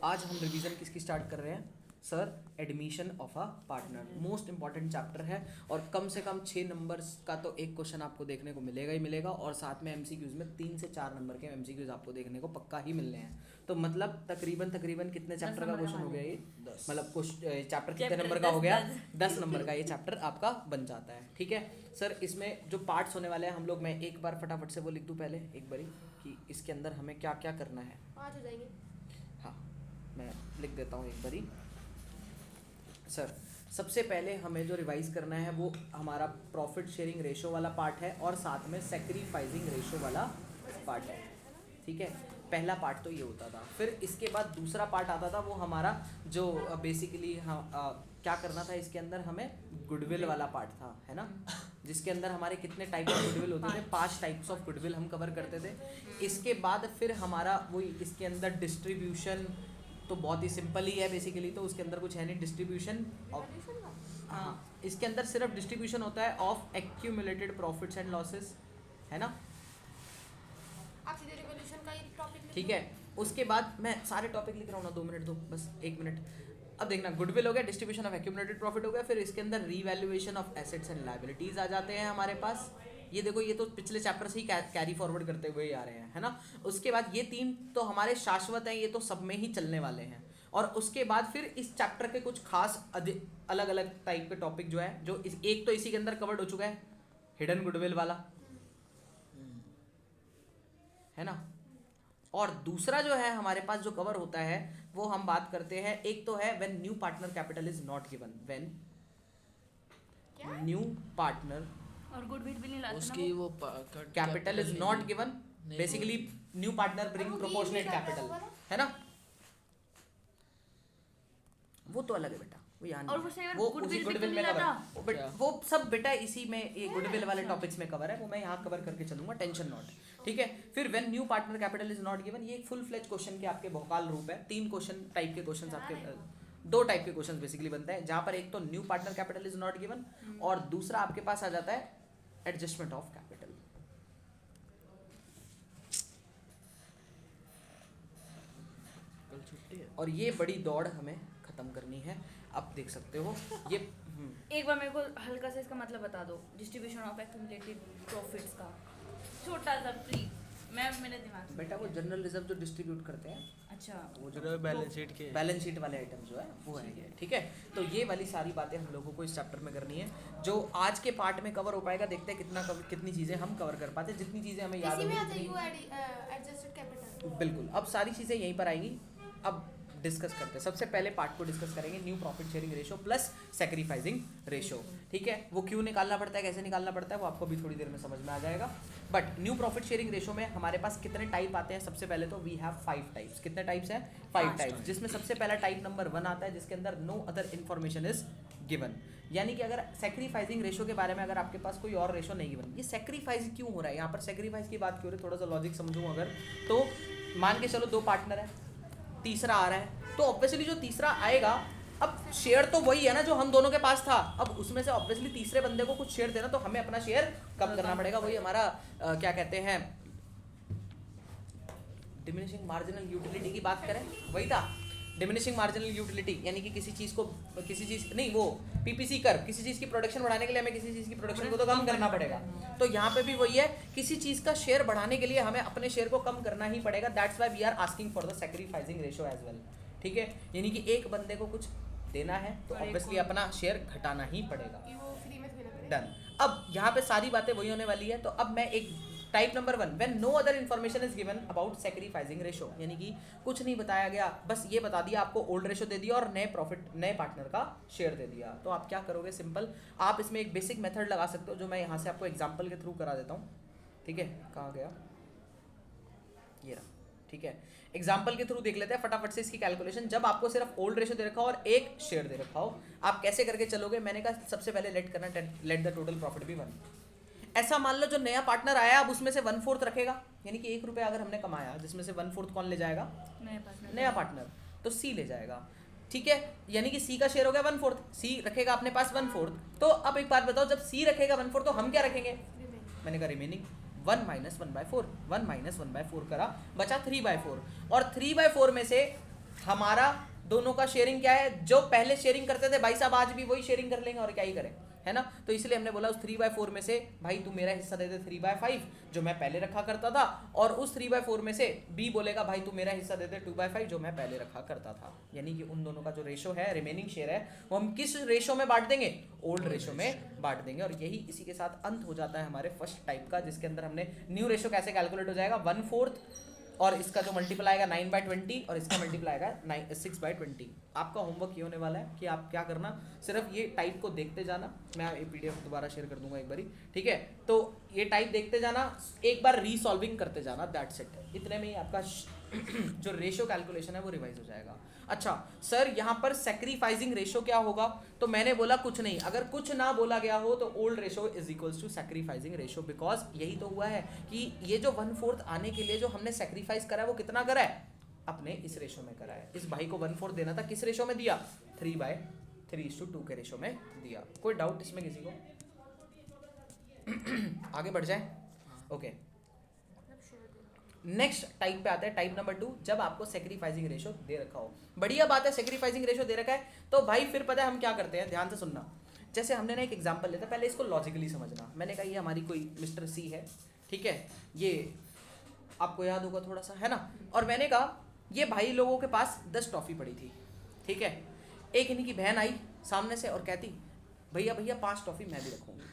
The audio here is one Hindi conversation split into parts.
आज हम रिवीजन किसकी स्टार्ट कर रहे हैं sir? Admission of a partner, most important chapter है और कम से कम 6 नंबर्स का तो एक क्वेश्चन आपको देखने को मिलेगा ही मिलेगा और साथ में एमसीक्यूज में 3 से 4 नंबर के एमसीक्यूज आपको देखने को पक्का ही मिलने हैं। तो मतलब तकरीबन कितने चैप्टर का क्वेश्चन हो गया ये? मतलब चैप्टर कितने नंबर का हो गया? 10 नंबर का ये चैप्टर आपका बन जाता है। ठीक है सर, इसमें जो पार्ट्स होने वाले हैं हम लोग, मैं एक बार फटाफट से वो लिख दूं पहले एक बारी कि इसके अंदर हमें क्या क्या करना है। 5 हो जाएंगे। हाँ, मैं लिख देता हूँ एक बारी। सर सबसे पहले हमें जो रिवाइज करना है वो हमारा प्रॉफिट शेयरिंग रेशो वाला पार्ट है और साथ में सैक्रिफाइसिंग रेशो वाला पार्ट है। ठीक है, पहला पार्ट तो ये होता था। फिर इसके बाद दूसरा पार्ट आता था, वो हमारा जो बेसिकली क्या करना था इसके अंदर, हमें गुडविल वाला पार्ट था, है ना, जिसके अंदर हमारे कितने टाइप ऑफ गुडविल होते थे? 5 टाइप्स ऑफ गुडविल हम कवर करते थे। इसके बाद फिर हमारा वही इसके अंदर डिस्ट्रीब्यूशन तो बहुत ही सिंपल ही है बेसिकली, तो उसके अंदर कुछ है नहीं। डिस्ट्रीब्यूशन हाँ, इसके अंदर सिर्फ डिस्ट्रीब्यूशन होता है of accumulated profits and losses, है ना। आप सीधे रिवॉल्यूशन का ये टॉपिक लिख ठीक है, उसके बाद मैं सारे टॉपिक लिख रहा हूँ ना, 2 मिनट दो, बस 1 मिनट। अब देखना, गुडविल हो गया, डिस्ट्रीब्यूशन ऑफ एक्यूमुलेटेड प्रॉफिट हो गया, फिर इसके अंदर revaluation of assets and liabilities आ जाते हैं हमारे पास। ये देखो, ये तो पिछले चैप्टर से ही कैरी फॉरवर्ड करते हुए ही आ रहे हैं, है ना। उसके बाद ये 3 तो हमारे शाश्वत हैं, ये तो सब में ही चलने वाले हैं। और उसके बाद फिर इस चैप्टर के कुछ खास अलग अलग टाइप के टॉपिक जो है, जो एक तो इसी के अंदर कवर्ड हो चुका है, हिडन गुडविल वाला, है ना। और दूसरा जो है हमारे पास जो कवर होता है वो हम बात करते हैं, एक तो है when new partner capital is not given. When new partner और गुडविल भी नहीं लाते उसकी वो capital is not given, basically new partner bring proportionate capital, है ना। वो तो अलग है बेटा, वो यहाँ और नहीं है। वो वो उसी गुडविल गुडविल भी में नहीं कवर लाता। है, वो सब बेटा इसी में ये गुडविल वाले टॉपिक्स में कवर है, वो मैं यहाँ कवर करके चलूंगा, टेंशन नॉट। ठीक है, फिर when new partner capital is not given, ये एक फुल फ्लेज क्वेश्चन के आपके बहुकाल रूप है। 3 क्वेश्चन टाइप के क्वेश्चंस आपके 2 टाइप के क्वेश्चंस बेसिकली बनते हैं, जहां पर एक तो new partner capital is not given और दूसरा आपके पास आ जाता है एडजस्टमेंट ऑफ कैपिटल। कल छुट्टी है और ये बड़ी दौड़ हमें खत्म करनी है। अब देख सकते हो ये एक बार मेरे को हल्का सा इसका मतलब बता दो, डिस्ट्रीब्यूशन ऑफ एक्यूमुलेटेड प्रॉफिट्स का छोटा सा प्लीज, मैं मेरे दिमाग से बेटा वो जनरल रिजर्व जो डिस्ट्रीब्यूट करते हैं, अच्छा वो जो बैलेंस शीट के बैलेंस शीट वाले आइटम जो है वो है ये। ठीक है, तो ये वाली सारी बातें हम लोगों को इस चैप्टर में करनी है, जो आज के पार्ट में कवर हो पाएगा। देखते हैं कितनी चीज़ें हम कवर कर पाते हैं, जितनी चीज़ें हमें याद इसी में आता है होंगी। You adjusted capital. बिल्कुल, अब सारी चीज़ें यहीं पर आएंगी। अब डिस्कस करते हैं, सबसे पहले पार्ट को डिस्कस करेंगे, new profit sharing ratio plus sacrificing ratio. ठीक है, वो क्यों निकालना पड़ता है, कैसे निकालना पड़ता है, वो आपको भी थोड़ी देर में समझ में आ जाएगा। But new profit sharing ratio में हमारे पास कितने टाइप आते हैं? सबसे पहले तो वी हैव 5 टाइप्स। कितने टाइप्स हैं? 5 टाइप्स, जिसमें सबसे पहला टाइप नंबर 1 आता है, जिसके अंदर no other information is given. यानी कि अगर सैक्रिफाइसिंग रेशो के बारे में अगर आपके पास कोई और रेशो नहीं गिवन, ये सैक्रिफाइस क्यों हो रहा है, यहाँ पर सैक्रिफाइस की बात क्यों हो रही है, थोड़ा सा लॉजिक समझूं अगर तो। मान के चलो 2 पार्टनर है, तीसरा आ रहा है, तो ऑब्वियसली जो तीसरा आएगा, अब शेयर तो वही है ना जो हम दोनों के पास था, अब उसमें से ऑब्वियसली तीसरे बंदे को कुछ शेयर देना, तो हमें अपना शेयर कम करना पड़ेगा। वही हमारा क्या कहते हैं, डिमिनिशिंग मार्जिनल यूटिलिटी की बात करें, वही था डिमिनिशिंग मार्जिनल यूटिलिटी, यानी कि किसी चीज़ नहीं, वो पीपीसी कर, किसी चीज़ की प्रोडक्शन बढ़ाने के लिए हमें किसी चीज़ की प्रोडक्शन को तो कम करना पड़ेगा। तो यहाँ पे भी वही है, किसी चीज़ का शेयर बढ़ाने के लिए हमें अपने शेयर को कम करना ही पड़ेगा। That's why we are asking for the sacrificing ratio as well. ठीक है, यानी कि एक बंदे को कुछ देना है तो ऑब्वियसली अपना शेयर घटाना ही पड़ेगा। वो फ्री में देना पड़ेगा। डन। अब यहाँ पे सारी बातें वही होने वाली है। तो अब मैं एक type number 1, when no other information is given about sacrificing ratio, यानी कि कुछ नहीं बताया गया, बस ये बता दिया आपको, ओल्ड रेशो दे दिया और नए पार्टनर का शेयर दे दिया। तो आप क्या करोगे? सिंपल, आप इसमें एक बेसिक मेथड लगा सकते हो, जो मैं यहाँ से आपको एग्जाम्पल के थ्रू करा देता हूँ। ठीक है, कहाँ गया ये रहा। ठीक है, एग्जाम्पल के थ्रू देख लेते हैं फटाफट से इसकी कैलकुलेशन। जब आपको सिर्फ ओल्ड रेशो दे रखा हो और एक शेयर दे रखा हो, आप कैसे करके चलोगे? मैंने कहा सबसे पहले let the total profit be 1। ऐसा मान लो जो नया पार्टनर आया, अब उसमें से 1/4 रखेगा, यानी कि 1 रुपया अगर हमने कमाया, जिसमें से 1/4 कौन ले जाएगा? नया पार्टनर, तो सी ले जाएगा। ठीक है, यानी कि सी का शेयर हो गया 1/4, सी रखेगा अपने पास 1/4। तो अब एक बात बताओ, जब सी रखेगा 1/4 तो हम क्या रखेंगे? मैंने कहा रिमेनिंग 1 - 1/4, 1 - 1/4 करा, बचा 3/4, और 3/4 में से हमारा दोनों का शेयरिंग क्या है, जो पहले शेयरिंग करते थे भाई साहब आज भी वही शेयरिंग कर लेंगे और क्या ही करें, है ना। तो इसलिए हमने बोला उस 3/4 में से भाई तू मेरा हिस्सा दे दे 3/5 जो मैं पहले रखा करता था, और उस 3/4 में से बी बोलेगा भाई तू मेरा हिस्सा दे दे 2/5 जो मैं पहले रखा करता था। यानी कि उन दोनों का जो रेशो है, रिमेनिंग शेयर है, वो हम किस रेशो में बांट देंगे, ओल्ड रेशो में बांट देंगे। और यही इसी के साथ अंत हो जाता है हमारे फर्स्ट टाइप का, जिसके अंदर हमने न्यू रेशो कैसे कैलकुलेट हो जाएगा 1/4 और इसका जो मल्टीपल आएगा 9/20 और इसका मल्टीपल आएगा 6/20। आपका होमवर्क ये होने वाला है कि आप क्या करना, सिर्फ ये टाइप को देखते जाना। मैं ये पीडीएफ दोबारा शेयर कर दूंगा एक बारी, ठीक है। तो ये टाइप देखते जाना, एक बार रीसॉल्विंग करते जाना, दैट्स इट। इतने में ही आपका जो रेशो कैलकुलेशन है वो रिवाइज हो जाएगा। अच्छा सर यहाँ पर सैक्रिफाइसिंग रेशो क्या होगा, तो मैंने बोला कुछ नहीं, अगर कुछ ना बोला गया हो तो old ratio is equals to sacrificing ratio, because यही तो हुआ है कि ये जो 1/4 आने के लिए जो हमने सैक्रिफाइस करा है वो कितना करा है, अपने इस रेशो में करा है। इस भाई को 1/4 देना था, किस रेशो में दिया, 3/3:2 के रेशो में दिया। कोई डाउट इसमें किसी को? आगे बढ़ जाए, ओके। नेक्स्ट टाइप पे आते हैं, टाइप नंबर 2, जब आपको सैक्रिफाइसिंग रेशो दे रखा हो। बढ़िया बात है, सैक्रिफाइसिंग रेशो दे रखा है तो भाई फिर पता है हम क्या करते हैं, ध्यान से सुनना। जैसे हमने ना एक एग्जांपल लेता, पहले इसको लॉजिकली समझना। मैंने कहा ये हमारी कोई मिस्टर सी है, ठीक है, ये आपको याद होगा थोड़ा सा, है ना। और मैंने कहा ये भाई लोगों के पास 10 टॉफ़ी पड़ी थी, ठीक है। एक इनकी बहन आई सामने से और कहती भैया भैया 5 टॉफ़ी मैं भी रखूँगी।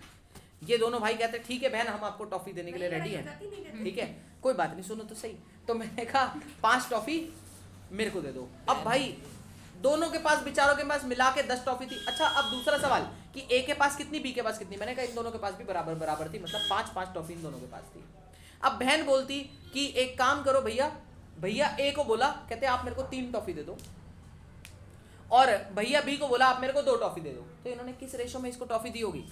ये दोनों भाई कहते ठीक है बहन हम आपको टॉफ़ी देने के लिए रेडी हैं, ठीक है, कोई बात नहीं, सुनो तो सही। तो मैंने कहा 5 टॉफ़ी मेरे को दे दो। अब भाई दोनों के पास, बेचारों के पास मिला के 10 टॉफ़ी थी। अच्छा अब दूसरा सवाल कि ए के पास कितनी, बी के पास कितनी, मैंने कहा इन दोनों के पास भी बराबर बराबर थी, मतलब 5-5 टॉफ़ी इन दोनों के पास थी। अब बहन बोलती कि एक काम करो भैया, भैया ए को बोला, कहते आप मेरे को 3 टॉफ़ी दे दो, और भैया बी को बोला आप मेरे को 2 टॉफ़ी दे दो। तो इन्होंने किस रेशो में इसको टॉफ़ी दी होगी,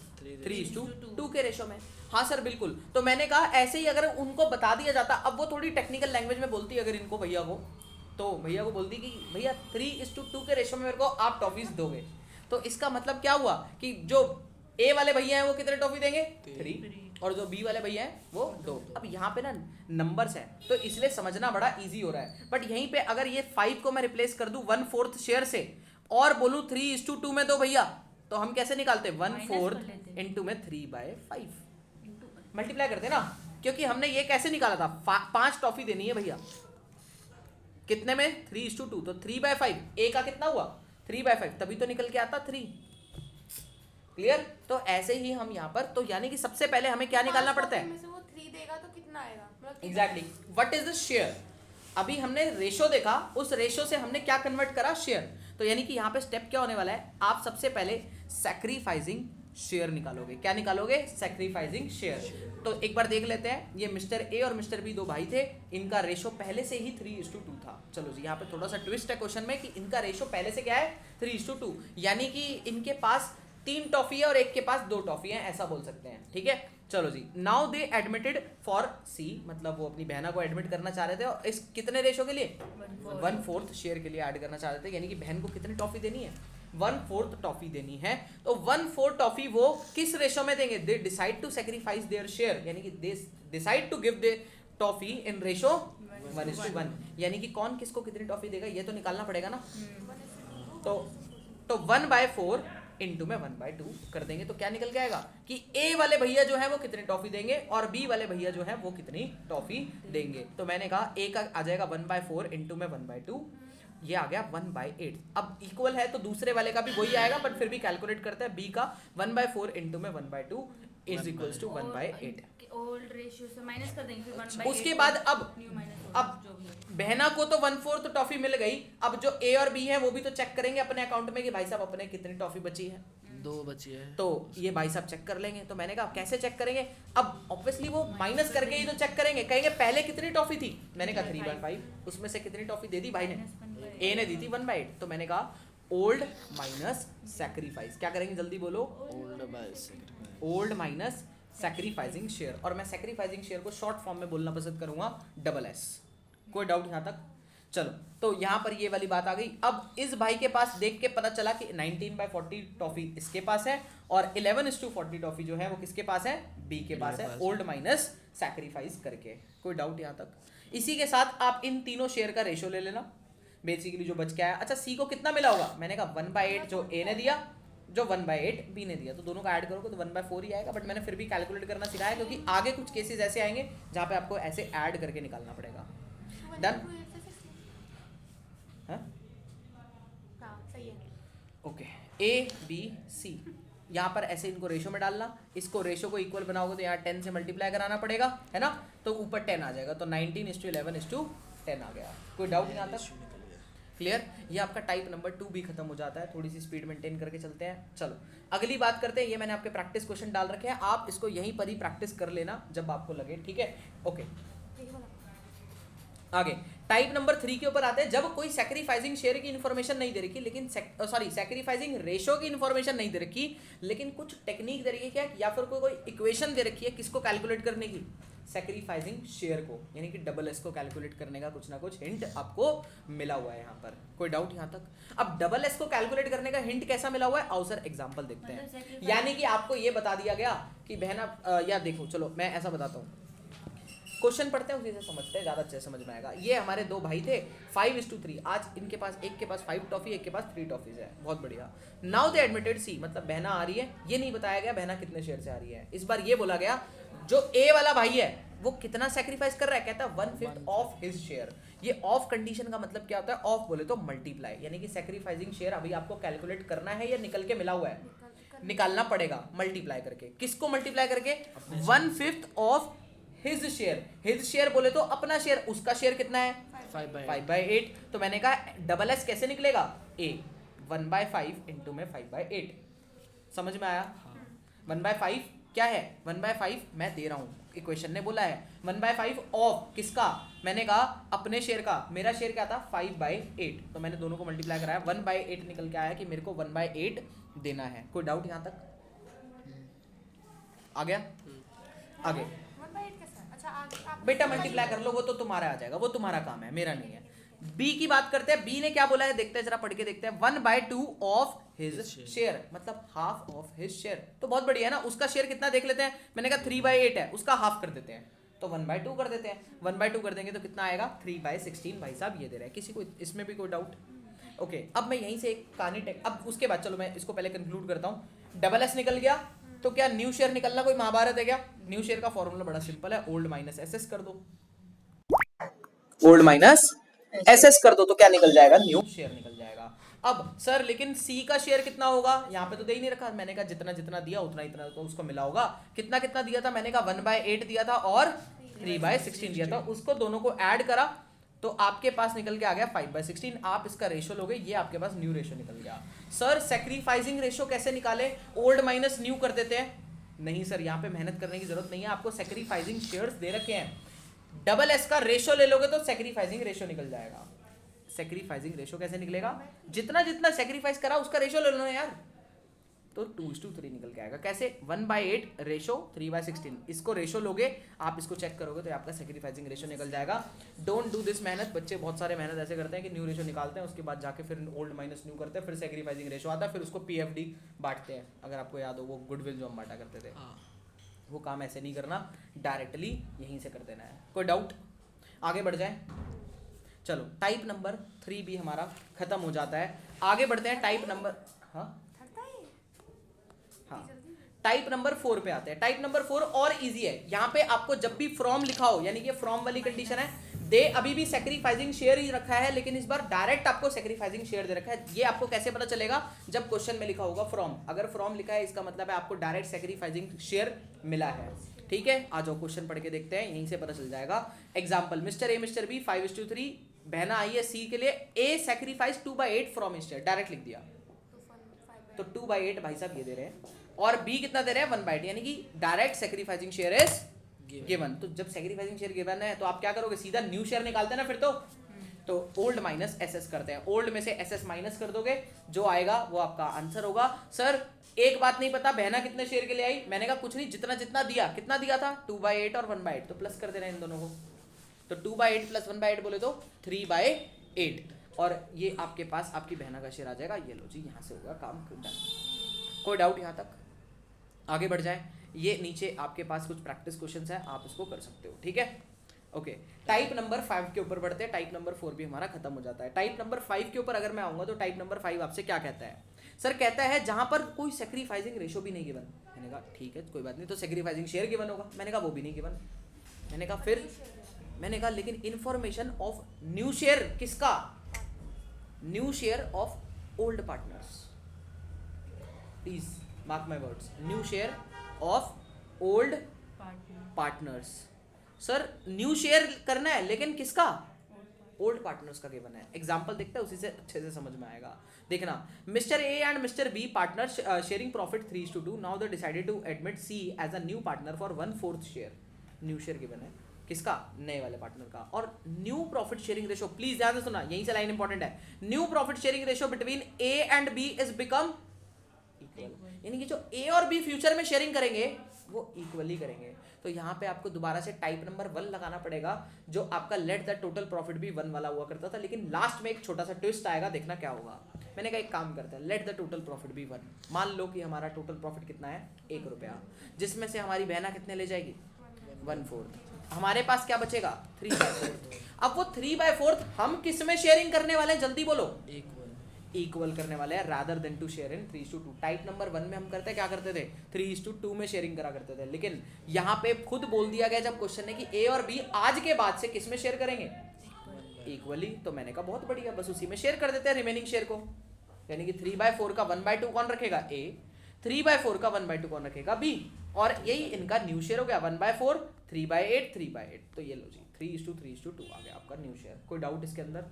3:2 के रेशो में। हाँ सर बिल्कुल। तो मैंने कहा ऐसे ही अगर उनको बता दिया जाता, अब वो थोड़ी टेक्निकल लैंग्वेज में बोलती अगर इनको भैया को, तो भैया को बोलती कि भैया 3:2 के रेशो में मेरे को आप टॉफ़ीज दोगे। तो इसका मतलब क्या हुआ कि जो ए वाले भैया हैं वो कितने टॉफ़ी देंगे, 3, और जो बी वाले भैया हैं वो 2। अब यहाँ पे ना नंबर्स हैं तो इसलिए समझना बड़ा इजी हो रहा है। बट यहीं पे अगर ये 5 को मैं रिप्लेस कर दूं 1/4 शेयर से और बोलूं 3:2 में दो भैया, तो हम कैसे निकालते, 1/4 इंटू में 3/5 मल्टीप्लाई करते ना, क्योंकि हमने ये कैसे निकाला था, 5 टॉफ़ी देनी है भैया, कितने में, 3:2, तो 3/5, ए का कितना हुआ 3/5, तभी तो निकल के आता 3। क्लियर। तो ऐसे ही हम यहाँ पर, तो यानी कि सबसे पहले हमें क्या निकालना पड़ता है, में से वो 3 देगा तो कितना आएगा, मतलब exactly what is the share. अभी हमने रेशो देखा, उस रेशो से हमने क्या कन्वर्ट करा, शेयर। तो यानी कि यहाँ पे स्टेप क्या होने वाला है, आप सबसे पहले सैक्रिफाइसिंग शेयर निकालोगे। क्या निकालोगे, सैक्रिफाइसिंग शेयर। तो एक बार देख लेते हैं, ये मिस्टर ए और मिस्टर बी 2 भाई थे, इनका रेशो पहले से ही 3:2 था। चलो जी यहाँ पे थोड़ा सा ट्विस्ट है क्वेश्चन में कि इनका रेशो पहले से क्या है, 3:2, यानी कि इनके पास 3 टॉफ़ी है और एक के पास 2 टॉफ़ी है, ऐसा बोल सकते हैं, ठीक है। चलो जी, नाउ दे एडमिटेड फॉर सी, मतलब वो अपनी बहना को एडमिट करना चाह रहे थे, और इस कितने रेशो के लिए, 1/4 शेयर के लिए ऐड करना चाह रहे थे। यानी कि बहन को कितनी टॉफ़ी देनी है, 1/4 टॉफ़ी देनी है। तो 1/4 टॉफ़ी वो किस रेशो में देंगे, they decide to sacrifice their share, यानी कि they decide to give the toffee in ratio 1:1। यानी कि कौन किसको कितनी टॉफ़ी देगा ये तो निकालना पड़ेगा ना। तो 1/4 इंटू में 1/2 कर देंगे तो क्या निकल के आएगा कि ए वाले भैया जो है वो कितनी टॉफ़ी देंगे और बी वाले भैया जो है वो कितनी टॉफ़ी देंगे। तो मैंने कहा ए का आ जाएगा 1/4 इंटू में 1/2, ये आ गया 1/8। अब इक्वल है तो दूसरे वाले का भी वही आएगा, बट फिर भी कैलकुलेट करते हैं, बी का 1/4 इंटू में 1/2 is equals to 1/8। Old ratio से माइनस कर देंगे, फिर 1/8 उसके बाद अब बहना को तो 1/4 टॉफी मिल गई, अब जो ए और बी है वो भी तो चेक करेंगे अपने अकाउंट में कि भाई साहब अपने कितनी टॉफी बची है, 2 बची है, तो ये भाई साहब चेक कर लेंगे। तो मैंने कहा कैसे चेक करेंगे, अब ऑब्वियसली वो माइनस करके ही तो चेक करेंगे, कहेंगे पहले कितनी टॉफी थी, मैंने कहा 3/5, उसमें से कितनी टॉफी दे दी भाई ने, ए ने दी थी 1/8। तो मैंने कहा ओल्ड माइनस सैक्रिफाइस, क्या करेंगे जल्दी बोलो, ओल्ड माइनस सैक्रिफाइसिंग शेयर। और मैं सैक्रिफाइसिंग शेयर को शॉर्ट फॉर्म में बोलना पसंद करूंगा, SS। कोई डाउट यहाँ तक? चलो तो यहाँ पर ये वाली बात आ गई। अब इस भाई के पास देख के पता चला कि 19/40 टॉफी इसके पास है और 11:40 टॉफी जो है वो किसके पास है, बी के पास है, ओल्ड माइनस सैक्रिफाइस करके। कोई डाउट यहाँ तक? इसी के साथ आप इन तीनों शेयर का रेशो ले लेना, बेसिकली जो बच के आया। अच्छा सी को कितना मिला होगा, मैंने कहा 1/8 जो ए ने दिया, जो 1/8 बी ने दिया, तो दोनों का ऐड करोगे तो 1/4 ही आएगा। बट मैंने फिर भी कैलकुलेट करना सिखाया क्योंकि आगे कुछ केसेस ऐसे आएंगे जहाँ पे आपको ऐसे ऐड करके निकालना पड़ेगा। डन। हाँ सही है। ओके, ए बी सी, यहाँ पर ऐसे इनको रेशो में डालना, इसको रेशो को इक्वल बनाओगे तो यहाँ 10 से मल्टीप्लाई कराना पड़ेगा, है ना, तो ऊपर 10 आ जाएगा, तो 19:11:10 आ गया। कोई डाउट यहाँ तक? क्लियर? ये आपका टाइप नंबर 2 भी खत्म हो जाता है। थोड़ी सी स्पीड मेंटेन करके चलते हैं। चलो अगली बात करते हैं। ये मैंने आपके प्रैक्टिस क्वेश्चन डाल रखे हैं, आप इसको यहीं पर ही प्रैक्टिस कर लेना जब आपको लगे, ठीक है? ओके, आगे टाइप नंबर 3 के ऊपर आते हैं। जब कोई सैक्रिफाइसिंग शेयर की इन्फॉर्मेशन नहीं दे रखी, लेकिन सैक्रिफाइसिंग रेशो की इन्फॉर्मेशन नहीं दे रखी, लेकिन कुछ टेक्निक दे रही है क्या, या फिर कोई इक्वेशन दे रखी है किसको कैलकुलेट करने की, सैक्रिफाइसिंग शेयर को, यानी कि डबल एस को कैलकुलेट करने का कुछ ना कुछ हिंट आपको मिला हुआ है यहाँ पर। कोई डाउट यहाँ तक? अब डबल एस को कैलकुलेट करने का हिंट कैसा मिला हुआ है, आओ सर एग्जांपल देखते हैं। यानी कि आपको ये बता दिया गया कि बहना या देखो, चलो मैं ऐसा बताता हूँ, क्वेश्चन पढ़ते हैं उसी से समझते हैं, ज़्यादा अच्छे से समझ में आएगा। ये हमारे दो भाई थे 5:3, आज इनके पास एक के पास 5 टॉफी, एक के पास 3 टॉफीज है, बहुत बढ़िया। नाउ दे एडमिटेड सी, मतलब बहना आ रही है, ये नहीं बताया गया बहना कितने शेयर से आ रही है। इस बार ये बोला गया जो ए वाला भाई है वो कितना सेक्रीफाइस कर रहा है, कहता है 1/5 ऑफ हिज शेयर। ये ऑफ कंडीशन का मतलब क्या होता है, ऑफ बोले तो मल्टीप्लाई, यानी कि सेक्रीफाइसिंग शेयर अभी आपको कैलकुलेट करना है या निकल के मिला हुआ है, निकालना पड़ेगा मल्टीप्लाई करके। किसको मल्टीप्लाई करके, 1/5 of his share. His share बोले तो अपना शेयर, उसका शेयर कितना है 5/8। तो मैंने कहा डबल एस कैसे निकलेगा, ए 1/5 इंटू में 5/8। समझ में आया? 1/5 क्या है, 1/5 मैं दे रहा हूँ, इक्वेशन ने बोला है 1/5 ऑफ किसका, मैंने कहा अपने शेयर का, मेरा शेयर क्या था 5/8, तो मैंने दोनों को मल्टीप्लाई कराया, 1/8 निकल के आया कि मेरे को 1/8 देना है। कोई डाउट यहाँ तक? आ गया? आगे बेटा मल्टीप्लाई कर लो, वो तो तुम्हारा आ जाएगा, वो तुम्हारा काम है, मेरा नहीं है। बी की बात करते हैं, बी ने क्या बोला है देखते हैं, जरा पढ़ के देखते हैं। 1/2 ऑफ हिज शेयर, मतलब हाफ ऑफ हिज शेयर, तो बहुत बढ़िया है ना। उसका शेयर कितना देख लेते हैं, मैंने कहा 3/8 है, उसका हाफ कर देते हैं, तो 1/2 कर देते हैं। 1/2 कर देंगे तो कितना आएगा 3/16। भाई साहब ये दे रहा है, किसी को इसमें भी कोई डाउट? ओके, अब मैं यहीं से एक कहानी टेक, अब उसके बाद चलो मैं इसको पहले कंक्लूड करता हूँ। डबल एस निकल गया, तो क्या न्यू शेयर निकलना कोई महाभारत है क्या? न्यू शेयर का फॉर्मूला बड़ा सिंपल है, ओल्ड माइनस एसएस कर दो, ओल्ड माइनस एसएस कर दो, तो क्या निकल जाएगा, न्यू शेयर निकल जाएगा। अब सर लेकिन सी का शेयर कितना होगा, यहाँ पे तो दे ही नहीं रखा, मैंने कहा जितना जितना दिया उतना इतना तो उसको मिला होगा। कितना कितना दिया था, मैंने कहा 1/8 दिया था और 3/16 दिया था, उसको दोनों को ऐड करा तो आपके पास निकल के आ गया 5/16। आप इसका रेशो लोगे, ये आपके पास न्यू रेशो निकल गया। सर सैक्रिफाइसिंग रेशो कैसे निकाले, ओल्ड माइनस न्यू कर देते हैं? नहीं सर, यहाँ पे मेहनत करने की जरूरत नहीं है, आपको सैक्रिफाइसिंग शेयर्स दे रखे हैं, डबल एस का रेशो ले लोगे तो सैक्रिफाइसिंग रेशो निकल जाएगा। सैक्रिफाइसिंग रेशो कैसे निकलेगा, जितना जितना सैक्रिफाइस करा उसका रेशो ले लो यार, तो 2:3 निकल के आएगा। कैसे, 1/8 रेशो 3/16, इसको रेशो लोगे, आप इसको चेक करोगे तो आपका सैक्रिफाइसिंग रेशो निकल जाएगा। डोंट डू दिस मेहनत, बच्चे बहुत सारे मेहनत ऐसे करते हैं कि न्यू रेशो निकालते हैं, उसके बाद जाके फिर ओल्ड माइनस न्यू करते हैं, फिर सैक्रिफाइसिंग रेशो आता है, फिर उसको पीएफडी बांटते हैं। अगर आपको याद हो वो गुडविल जो हम बांटा करते थे, वो काम ऐसे नहीं करना, डायरेक्टली यहीं से कर देना है। कोई डाउट? आगे बढ़ जाए, चलो टाइप नंबर 3 भी हमारा खत्म हो जाता है। आगे बढ़ते हैं टाइप नंबर, हाँ टाइप नंबर 4 पे आते हैं। टाइप नंबर 4 और इजी है, यहाँ पे आपको जब भी फ्रॉम लिखा हो, यानी कि फ्रॉम वाली कंडीशन है, दे अभी भी सैक्रिफाइसिंग शेयर ही रखा है, लेकिन इस बार डायरेक्ट आपको सैक्रिफाइसिंग शेयर दे रखा है। ये आपको कैसे पता चलेगा, जब क्वेश्चन में लिखा होगा फ्रॉम, अगर फ्रॉम लिखा है इसका मतलब है आपको डायरेक्ट सैक्रिफाइसिंग शेयर मिला है। ठीक है, आ जाओ क्वेश्चन पढ़ के देखते हैं, यहीं से पता चल जाएगा। Example, Mister A Mister B 5:3, बहना आई है सी के लिए, A sacrifice 2/8 from his share, direct लिख दिया, तो 2/8 भाई साहब ये दे रहे हैं, और बी कितना दे रहे हैं 1/8, यानी कि direct sacrificing share is given. तो जब सैक्रिफाइसिंग शेयर गिवन है तो आप क्या करोगे, सीधा न्यू शेयर निकालते हैं ना, फिर तो ओल्ड माइनस एसएस करते हैं, ओल्ड में से एसएस माइनस कर दोगे, जो आएगा वो आपका आंसर होगा। सर एक बात नहीं पता, बहना कितने शेयर के लिए आई, मैंने कहा कुछ नहीं, जितना जितना दिया, कितना दिया था 2/8 और 1/8, तो प्लस कर देना इन दोनों को, तो 2/8 प्लस 1/8 बोले तो 3/8, और ये आपके पास आपकी बहना का शेयर आ जाएगा। ये लो जी, यहाँ से होगा काम डन। कोई डाउट यहाँ तक? आगे बढ़ जाए, ये नीचे आपके पास कुछ प्रैक्टिस क्वेश्चंस है, आप इसको कर सकते हो। ठीक है, ओके, टाइप नंबर 5 के ऊपर बढ़ते हैं, टाइप नंबर 4 भी हमारा खत्म हो जाता है। टाइप नंबर 5 के ऊपर अगर मैं आऊंगा तो टाइप नंबर 5 आपसे क्या कहता है? सर कहता है जहां पर कोई सेक्रीफाइसिंग रेशो भी नहीं गिवन। मैंने कहा ठीक है कोई बात नहीं, तो सेक्रीफाइसिंग शेयर गिवन होगा। मैंने कहा वो भी नहीं गिवन। मैंने कहा फिर, मैंने कहा लेकिन इंफॉर्मेशन ऑफ न्यू शेयर किसका? New share of old partners, please mark my words, new share of old partners. Sir new share करना है लेकिन किसका? ओल्ड पार्टनर्स का गिवन है। एग्जांपल देखते हैं, उसी से अच्छे से समझ में आएगा। देखना, mister A and mister B partner sharing profit 3:2। Now they decided to admit C as a new partner for 1/4 share. New share given है किसका? नए वाले पार्टनर का। और new profit sharing ratio, please ध्यान से सुना, यहीं से लाइन इंपॉर्टेंट है। New profit sharing ratio between A and B is become equal, यानी कि जो ए और बी फ्यूचर में शेयरिंग करेंगे वो इक्वली करेंगे। तो यहाँ पे आपको दोबारा से टाइप नंबर 1 लगाना पड़ेगा, जो आपका लेट द टोटल प्रॉफिट भी 1 वाला हुआ करता था, लेकिन लास्ट में एक छोटा सा ट्विस्ट आएगा, देखना क्या होगा। मैंने कहा एक काम करते हैं, लेट द टोटल प्रॉफिट भी 1। मान लो कि हमारा टोटल प्रॉफिट कितना है? 1 रुपया, जिसमें से हमारी बहना कितने ले जाएगी? 1/4। हमारे पास क्या बचेगा? 3/4। अब वो 3/4 हम किस में शेयरिंग करने वाले हैं? जल्दी बोलो। इक्वल करने वाले हैं, rather than to share in 3:2। Type number 1 में हम करते क्या करते थे? 3:2 में शेयरिंग करा करते थे, लेकिन यहाँ पे खुद बोल दिया गया जब क्वेश्चन है कि ए और बी आज के बाद से किस में शेयर करेंगे? इक्वली। तो मैंने कहा बहुत बढ़िया, बस उसी में शेयर कर देते हैं रिमेनिंग शेयर को। यानी कि 3/4 का 1/2 कौन रखेगा? ए। 3/4 का 1/2 कौन रखेगा? बी। और यही इनका न्यू शेयर हो गया, 1/4, 3/8, 3/8। तो ये लो जी, 3:3:2 आ गया आपका न्यू शेयर। कोई डाउट इसके अंदर?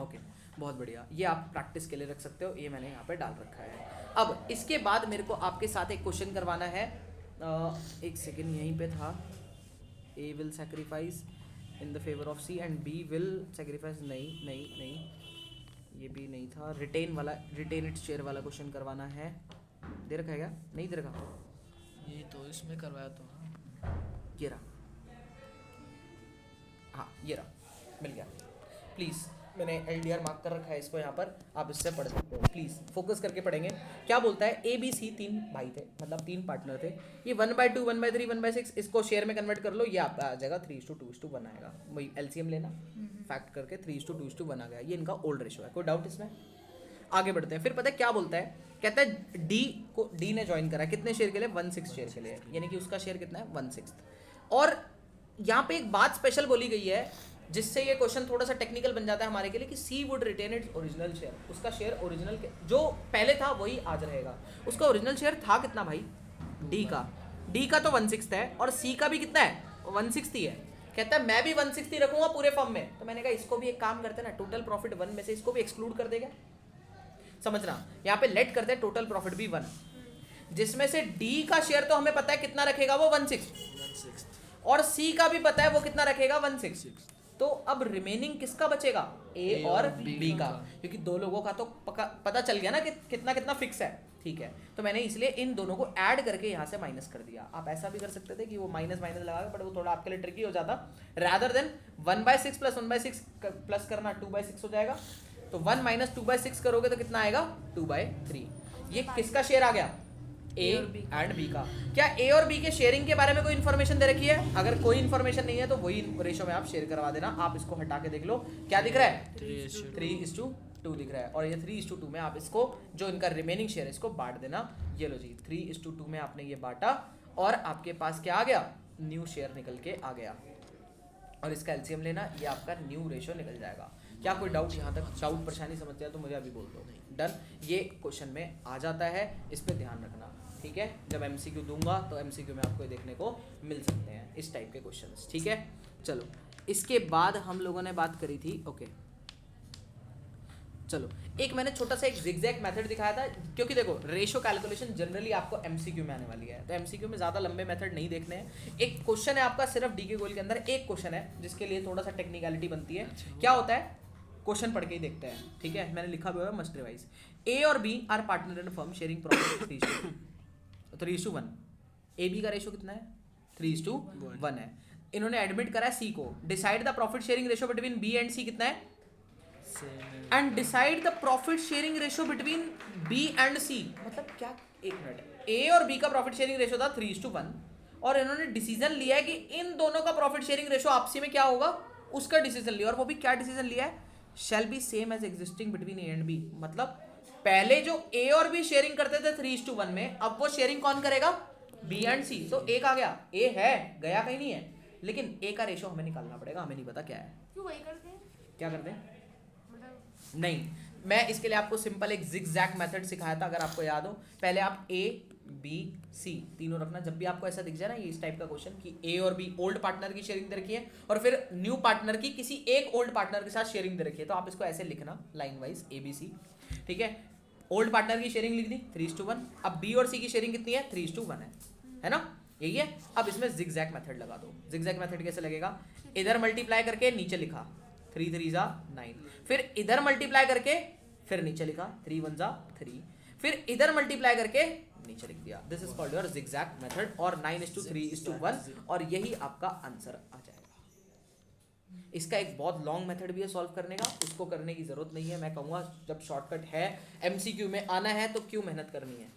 ओके, बहुत बढ़िया, ये आप प्रैक्टिस के लिए रख सकते हो, ये मैंने यहाँ पे डाल रखा है। अब इसके बाद मेरे को आपके साथ एक क्वेश्चन करवाना है। एक सेकेंड, यहीं पे था, A will sacrifice in the favour of C and B will sacrifice, नहीं, ये भी नहीं था। रिटेन वाला, रिटेन इट्स शेयर वाला क्वेश्चन करवाना है। दे रखा है क्या? नहीं दे रखा, ये तो इसमें करवाया तो, ये रहा, हाँ ये रहा, मिल गया। प्लीज़, मैंने LDR मार्क कर रखा है इसको यहाँ पर, आप इससे पढ़ सकते हो। प्लीज़ फोकस करके पढ़ेंगे। क्या बोलता है? ए बी सी 3 भाई थे, मतलब 3 पार्टनर थे। ये 1/2, 1/3, 1/6 इसको शेयर में कन्वर्ट कर लो, ये आपका आ जाएगा 3:2:1 आएगा। वही LCM लेना, फैक्ट करके 3:2:1 आ गया। ये इनका ओल्ड रेशो है। कोई डाउट इसमें? आगे बढ़ते हैं। फिर पता है क्या बोलता है? कहता है डी को, डी ने ज्वाइन करा कितने शेयर के लिए? 1/6 शेयर के लिए, यानी कि उसका शेयर कितना है? 1/6। और यहाँ पे एक बात स्पेशल बोली गई है जिससे ये क्वेश्चन थोड़ा सा टेक्निकल बन जाता है हमारे के लिए, कि C would retain its original share. उसका शेयर ओरिजिनल जो पहले था वही आज रहेगा। उसका ओरिजिनल शेयर था कितना भाई? डी का। डी का तो 1/6 है, और सी का भी कितना है? 1/6 ही है। कहता है मैं भी 1/6 ही रखूंगा पूरे फर्म में। तो मैंने कहा इसको भी एक काम करते हैं ना, टोटल प्रॉफिट 1 में से इसको भी एक्सक्लूड कर देगा। समझना, यहाँ पे लेट करते हैं टोटल प्रॉफिट भी 1, जिसमें से डी का शेयर तो हमें पता है कितना रखेगा, वो 1/6, और सी का भी पता है वो कितना रखेगा, 1/6। तो अब रिमेनिंग किसका बचेगा? ए और बी का, क्योंकि दो लोगों का तो पता चल गया ना कि कितना कितना फिक्स है। ठीक है, तो मैंने इसलिए इन दोनों को ऐड करके यहाँ से माइनस कर दिया। आप ऐसा भी कर सकते थे कि वो माइनस माइनस लगा के, बट वो थोड़ा आपके लिए ट्रिकी हो जाता। रादर देन 1/6 प्लस 1/6 प्लस करना 2/6 हो जाएगा। तो 1 माइनस 2/6 करोगे तो कितना आएगा? 2/3। ये किसका शेयर आ गया? ए एंड बी का। क्या ए और बी के शेयरिंग के बारे में कोई इन्फॉर्मेशन दे रखी है? अगर कोई इन्फॉर्मेशन नहीं है तो वही रेशो में आप शेयर करवा देना। आप इसको हटा के देख लो, क्या दिख रहा है? 3:2 दिख रहा है। और ये 3:2 में आप इसको, जो इनका रिमेनिंग शेयर है, इसको बांट देना। ये लो जी, 3:2 में आपने ये बांटा, और आपके पास क्या आ गया? न्यू शेयर निकल के आ गया। और इसका एलसीएम लेना, ये आपका न्यू रेशो निकल जाएगा। क्या कोई डाउट यहाँ तक? डाउट परेशानी समझते हैं तो मुझे अभी बोल दो। डन, ये क्वेश्चन में आ जाता है, इस पर ध्यान रखना। ठीक है, जब MCQ दूंगा तो MCQ में आपको देखने को मिल सकते हैं इस टाइप के क्वेश्चंस। ठीक है, चलो इसके बाद हम लोगों ने बात करी थी, ओके चलो एक मैंने छोटा सा एक जिगजैग मेथड दिखाया था, क्योंकि देखो रेशो कैलकुलेशन जनरली आपको MCQ में आने वाली है, तो MCQ में ज़्यादा लंबे मेथड नहीं देखने हैं। एक क्वेश्चन है आपका सिर्फ डी के गोल के अंदर, एक क्वेश्चन है जिसके लिए थोड़ा सा टेक्निकलिटी बनती है। क्या होता है? क्वेश्चन पढ़ के ही देखते हैं। ठीक है, मैंने लिखा हुआ है मस्ट रिवाइज। ए और B are partner in firm sharing profit 3:1। A B का रेशो कितना है? 3:1 है। इन्होंने एडमिट करा है सी को। Decide the profit sharing ratio between B and C कितना है? And decide the profit sharing ratio between B and C. मतलब क्या? एक मिनट, ए और बी का प्रॉफिट शेयरिंग रेशो था 3:1, और इन्होंने डिसीजन लिया है कि इन दोनों का प्रॉफिट शेयरिंग रेशो आपसी में क्या होगा, उसका डिसीजन लिया। और वो भी क्या डिसीजन लिया है, shall be same as existing between A and B. मतलब पहले जो ए और बी शेयरिंग करते थे 3:1 में, अब वो शेयरिंग कौन करेगा, बी एंड सी। तो ए का गया, ए है गया कहीं नहीं है, लेकिन ए का रेशो हमें निकालना पड़ेगा, हमें नहीं पता क्या है। क्यों वही करते हैं क्या करते हैं, मतलब नहीं, मैं इसके लिए आपको सिंपल एक जिगजैग मेथड सिखाया था, अगर आपको याद हो। पहले आप ए बी सी तीनों रखना, जब भी आपको ऐसा दिख जाए ना ये इस टाइप का क्वेश्चन कि ए और बी ओल्ड पार्टनर की शेयरिंग दे रखी है और फिर न्यू पार्टनर की किसी एक ओल्ड पार्टनर के साथ शेयरिंग दे रखी है, तो आप इसको ऐसे लिखना line wise A B C, ठीक है। ओल्ड पार्टनर की शेयरिंग लिख दी 3:1, अब बी और सी की शेयरिंग कितनी है, 3:1 है ना, यही है। अब इसमें जिगजैग मेथड लगा दो। जिगजैग मेथड कैसे लगेगा, इधर मल्टीप्लाई करके नीचे लिखा 3 3 जा 9, फिर इधर मल्टीप्लाई करके फिर नीचे लिखा 3 1 जा 3, फिर इधर मल्टीप्लाई करके नीचे लिख दिया। This is called your zigzag method, और 9:3:1, और यही आपका आंसर आ जाएगा। इसका एक बहुत लॉन्ग मेथड भी है सॉल्व करने का, उसको करने की जरूरत नहीं है। मैं कहूँगा जब शॉर्टकट है, एमसीक्यू में आना है तो क्यों मेहनत करनी है,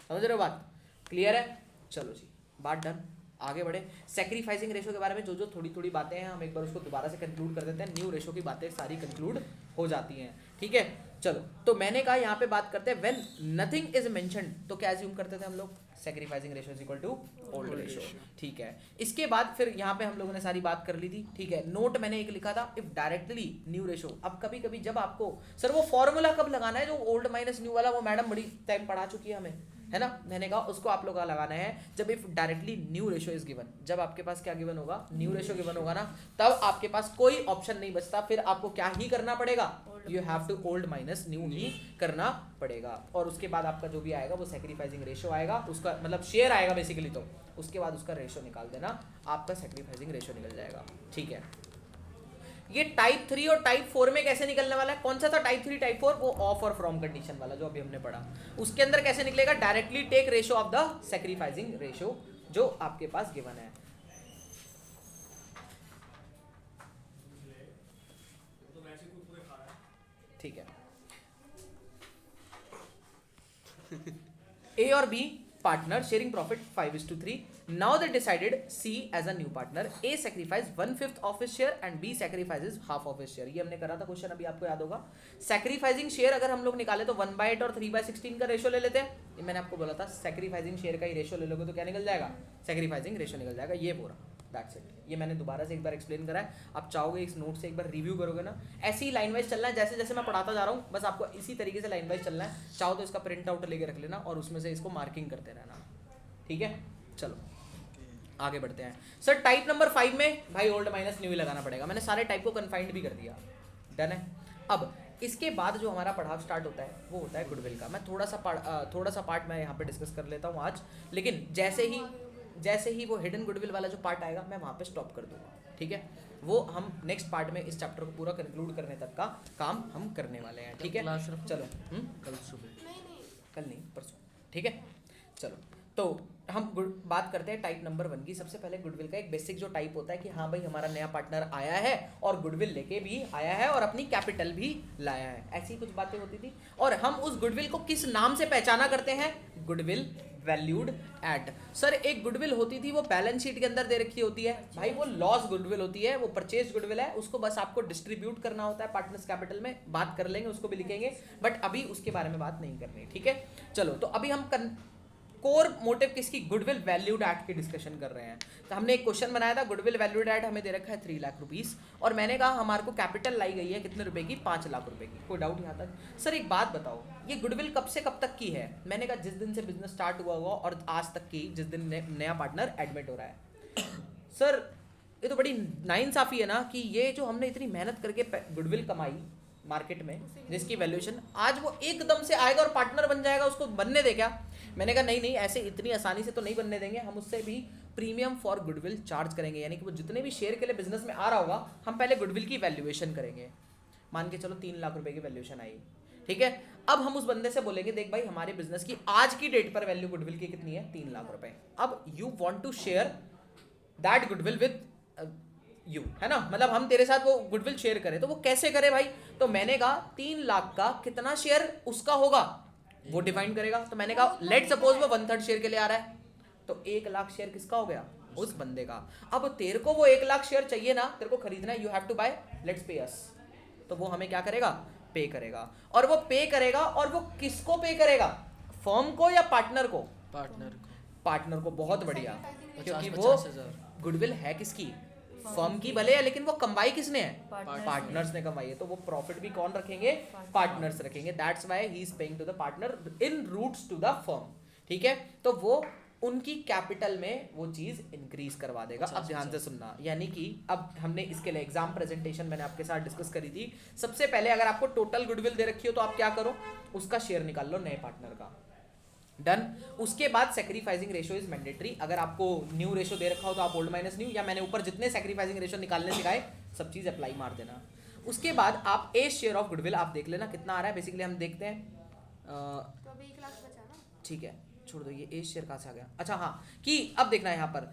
समझ रहे हो बात, क्लियर है। चलो जी, बात डन, आगे बढ़े। सैक्रिफाइसिंग रेशो के बारे में जो जो थोड़ी थोड़ी बातें हैं हम एक बार उसको दोबारा से कंक्लूड कर देते हैं। न्यू रेशो की बातें सारी कंक्लूड हो जाती हैं, ठीक है। चलो, तो मैंने कहा यहाँ पे बात करते हैं व्हेन नथिंग इज मेंशन्ड, तो क्या अज्यूम करते थे हम लोग, sacrificing ratio is equal to old ratio, ठीक है। इसके बाद फिर यहाँ पे हम लोगों ने सारी बात कर ली थी, ठीक है। नोट मैंने एक लिखा था, इफ डायरेक्टली न्यू रेशो। अब कभी कभी जब आपको सर वो फॉर्मूला कब लगाना है जो ओल्ड माइनस न्यू वाला, वो मैडम बड़ी टाइम पढ़ा चुकी है हमें, है ना। मैंने कहा उसको आप लोग का लगाना है जब if directly new ratio is given, जब आपके पास क्या गिवन होगा, न्यू रेशो गिवन होगा ना, तब आपके पास कोई ऑप्शन नहीं बचता, फिर आपको क्या ही करना पड़ेगा, you have to old minus new ही करना पड़ेगा। और उसके बाद आपका जो भी आएगा वो सैक्रिफाइसिंग रेशो आएगा, उसका मतलब शेयर आएगा बेसिकली, तो उसके बाद उसका रेशो निकाल देना, आपका सैक्रिफाइसिंग रेशो निकल जाएगा, ठीक है। ये टाइप 3 और टाइप 4 में कैसे निकलने वाला है, कौन सा था टाइप 3 टाइप 4, वो ऑफ और फ्रॉम कंडीशन वाला जो अभी हमने पढ़ा, उसके अंदर कैसे निकलेगा, directly take ratio of the sacrificing ratio जो आपके पास गिवन है। ठीक है, ए और B partner sharing profit 5:3. Now they decided C as a new partner. A sacrificed 1/5 of his share and B sacrifices half of his share. ये हमने करा था क्वेश्चन, अभी आपको याद होगा। सैक्रिफाइसिंग शेयर अगर हम लोग निकाले तो 1/8 और 3/16 का रेशो ले लेते हैं। ये मैंने आपको बोला था, सैक्रिफाइसिंग शेयर का ही रेशो ले लोगे तो क्या निकल जाएगा, सैक्रिफाइसिंग रेशो निकल जाएगा, ये पूरा, दैट्स इट। ये मैंने दोबारा से एक बार एक्सप्लेन करा है, आप चाहोगे इस नोट से एक बार रिव्यू करोगे ना, ऐसे ही लाइन वाइज चलना है, जैसे जैसे मैं पढ़ाता जा रहा हूँ, बस आपको इसी तरीके से लाइन वाइज चलना है। चाहो तो इसका प्रिंट आउट लेके रख लेना और उसमें से इसको मार्किंग करते रहना, ठीक है। चलो आगे बढ़ते हैं। सर टाइप नंबर 5 में भाई ओल्ड माइनस न्यू ही लगाना पड़ेगा, मैंने सारे टाइप को कन्फाइंड भी कर दिया, डन है। अब इसके बाद जो हमारा पढ़ाव स्टार्ट होता है वो होता है गुडविल का। मैं थोड़ा सा पार्ट मैं यहाँ पे डिस्कस कर लेता हूँ आज, लेकिन जैसे ही वो हिडन गुडविल वाला जो पार्ट आएगा मैं वहाँ पे स्टॉप कर दूंगा, ठीक है। वो हम नेक्स्ट पार्ट में इस चैप्टर को पूरा कंक्लूड करने तक का काम हम करने वाले हैं, ठीक है। चलो कल सुबह, कल नहीं परसों, ठीक है। चलो तो हम बात करते हैं टाइप नंबर 1 की। सबसे पहले गुडविल का एक बेसिक जो टाइप होता है कि हाँ भाई हमारा नया पार्टनर आया है और गुडविल लेके भी आया है और अपनी कैपिटल भी लाया है, ऐसी कुछ बातें होती थी। और हम उस गुडविल को किस नाम से पहचाना करते हैं, गुडविल वैल्यूड एट। सर एक गुडविल होती थी वो बैलेंस शीट के अंदर दे रखी होती है भाई, वो लॉस गुडविल होती है, वो परचेज गुडविल है, उसको बस आपको डिस्ट्रीब्यूट करना होता है पार्टनर्स कैपिटल में, बात कर लेंगे उसको भी लिखेंगे, बट अभी उसके बारे में बात नहीं करनी, ठीक है। चलो तो अभी हम कोर मोटिव किसकी, गुडविल वैल्यूड एट की डिस्कशन कर रहे हैं। तो हमने एक क्वेश्चन बनाया था, गुडविल वैल्यूड एट हमें दे रखा है 3 लाख रुपीस, और मैंने कहा हमारे को कैपिटल लाई गई है कितने रुपए की, 5 लाख रुपए की। कोई डाउट यहाँ तक? सर एक बात बताओ, ये गुडविल कब से कब तक की है? मैंने कहा जिस दिन से बिजनेस स्टार्ट हुआ होगा और आज तक की, जिस दिन नया पार्टनर एडमिट हो रहा है। सर ये तो बड़ी नाइंसाफी है ना कि ये जो हमने इतनी मेहनत करके गुडविल कमाई मार्केट में, जिसकी वैल्यूएशन आज वो एकदम से आएगा और पार्टनर बन जाएगा, उसको बनने दे क्या? मैंने कहा नहीं ऐसे इतनी आसानी से तो नहीं बनने देंगे, हम उससे भी प्रीमियम फॉर गुडविल चार्ज करेंगे, यानी कि वो जितने भी शेयर के लिए बिजनेस में आ रहा होगा हम पहले गुडविल की वैल्यूएशन करेंगे। मान के चलो 3 लाख रुपए की वैल्यूएशन आई, ठीक है। अब हम उस बंदे से बोलेंगे देख भाई हमारे बिजनेस की आज की डेट पर वैल्यू गुडविल की कितनी है, 3 लाख रुपए। अब you want to share that goodwill with you, है ना, मतलब हम तेरे साथ वो गुडविल शेयर करें, तो वो कैसे करे भाई? तो मैंने कहा 3 लाख का कितना शेयर उसका होगा वो डिफाइन करेगा। तो मैंने कहा लेट सपोज वो 1/3 शेयर के लिए आ रहा है, तो 1 लाख शेयर किसका हो गया? उस बंदे का। अब तेरे को वो 1 लाख शेयर चाहिए ना, तेरे को खरीदना है, you have to buy, let's pay us. तो वो हमें क्या करेगा? पे करेगा। और वो पे करेगा, और वो किसको पे करेगा? फर्म को या पार्टनर को? पार्टनर को पार्टनर को। बहुत बढ़िया, 50 क्योंकि वो 50,000 गुडविल है किसकी? फर्म की भले है, लेकिन वो कमाई किसने है? Partners पार्टनर्स ने कमाई है। तो वो प्रॉफिट भी कौन रखेंगे? पार्टनर्स रखेंगे। That's why he is paying to the partner in roots to the firm. ठीक है, तो वो उनकी कैपिटल में वो चीज इंक्रीज करवा देगा। अब ध्यान से सुनना, यानी कि अब हमने इसके लिए एग्जाम प्रेजेंटेशन मैंने आपके साथ डिस्कस करी थी। सबसे पहले अगर आपको टोटल गुडविल दे रखी हो तो आप क्या करो? उसका शेयर निकाल लो नए पार्टनर का। डन। उसके बाद सैक्रिफाइसिंग रेशो इज मैंडेटरी। अगर आपको न्यू रेशो दे रखा हो तो आप ओल्ड माइनस न्यू, या मैंने ऊपर जितने सैक्रिफाइसिंग रेशो निकालने सिखाए सब चीज अप्लाई मार देना। उसके बाद आप ए शेयर ऑफ गुडविल आप देख लेना कितना आ रहा है। बेसिकली हम देखते हैं, तो अभी 1 लाख बचा ना। ठीक है छोड़ दो, ये ए शेयर कहाँ से आ गया? अच्छा हाँ, कि अब देखना है यहाँ पर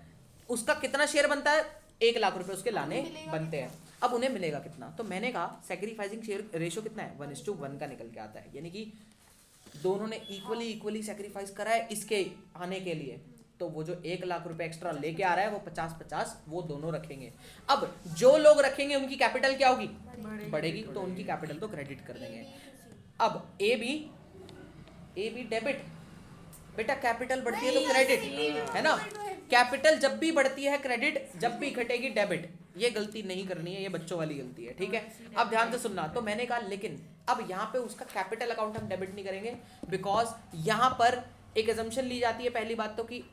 उसका कितना शेयर बनता है? 1 लाख रुपए उसके लाने बनते हैं। अब उन्हें मिलेगा कितना? तो मैंने कहा सैक्रिफाइसिंग शेयर रेशो कितना है? 1:1 का निकल के आता है, यानी कि दोनों ने इक्वली सैक्रिफाइस करा है इसके आने के लिए। तो वो जो 1 लाख रुपए एक्स्ट्रा लेके आ रहा है वो 50-50 वो दोनों रखेंगे। अब जो लोग रखेंगे उनकी कैपिटल क्या होगी? बढ़ेगी, तो उनकी कैपिटल तो क्रेडिट कर देंगे। अब ए बी डेबिट। बेटा कैपिटल बढ़ती है तो क्रेडिट है ना, कैपिटल जब भी बढ़ती है क्रेडिट, जब भी घटेगी डेबिट। ये गलती नहीं करनी है, ये बच्चों वाली गलती है। ठीक है, अब ध्यान से सुनना। तो मैंने कहा लेकिन अब यहाँ पे उसका कैपिटल अकाउंट हम डेबिट नहीं करेंगे, बिकॉज यहाँ पर एक एजम्पशन ली जाती है। पहली बात तो कि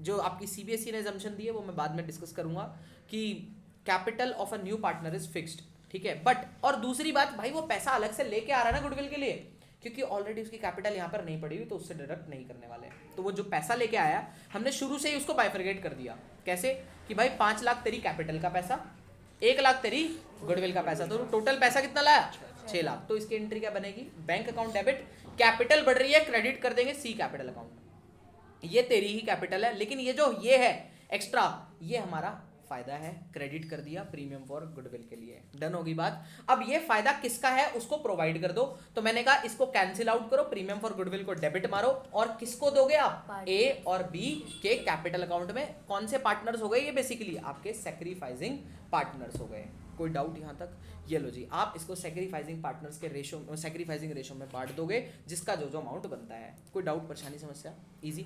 जो आपकी सीबीएसई ने एजम्पशन दी है वो मैं बाद में डिस्कस करूंगा कि capital of a new partner is fixed. ठीक है, बट और दूसरी बात, भाई वो पैसा अलग से लेके आ रहा है ना गुडविल के लिए, क्योंकि ऑलरेडी उसकी कैपिटल यहाँ पर नहीं पड़ी हुई, तो उससे डिडक्ट नहीं करने वाले हैं। तो वो जो पैसा लेके आया हमने शुरू से ही उसको बाइफरगेट कर दिया। कैसे? कि भाई 5 लाख तेरी कैपिटल का पैसा, 1 लाख तेरी गुडविल का पैसा, तो टोटल पैसा कितना लाया? 6 लाख। तो इसकी एंट्री क्या बनेगी? बैंक अकाउंट डेबिट, कैपिटल बढ़ रही है क्रेडिट कर देंगे सी कैपिटल अकाउंट। ये तेरी ही कैपिटल है, लेकिन ये जो ये है एक्स्ट्रा, ये हमारा फायदा है, क्रेडिट कर दिया प्रीमियम फॉर गुडविल के लिए। डन होगी बात। अब ये फायदा किसका है उसको प्रोवाइड कर दो। तो मैंने कहा इसको कैंसिल आउट करो, प्रीमियम फॉर गुडविल को डेबिट मारो, और किसको दोगे आप? ए और बी के कैपिटल अकाउंट में। कौन से पार्टनर्स हो गए ये? बेसिकली आपके सैक्रिफाइसिंग पार्टनर्स हो गए। कोई डाउट यहाँ तक? ये लो जी, आप इसको सैक्रिफाइसिंग पार्टनर्स के रेशो, सैक्रिफाइसिंग रेशो में बांट दोगे जिसका जो अमाउंट बनता है। कोई डाउट, परेशानी, समस्या? इजी।